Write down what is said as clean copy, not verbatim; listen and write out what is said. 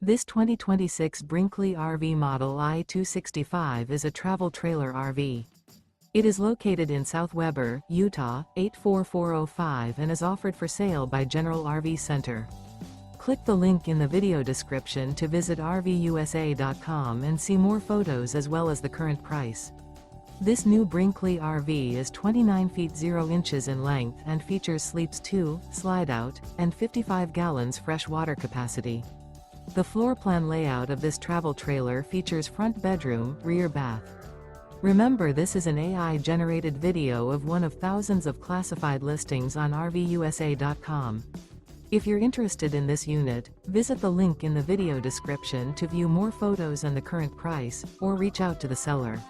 This 2026 Brinkley RV Model I 265 is a travel trailer RV. It is located in South Weber, Utah, 84405 and is offered for sale by General RV Center. Click the link in the video description to visit RVUSA.com and see more photos as well as the current price. This new Brinkley RV is 29 feet 0 inches in length and features sleeps 2, Slideout, and 55 gallons fresh water capacity. The floor plan layout of this travel trailer features front bedroom, rear bath. Remember, this is an AI-generated video of one of thousands of classified listings on RVUSA.com. If you're interested in this unit, visit the link in the video description to view more photos and the current price, or reach out to the seller.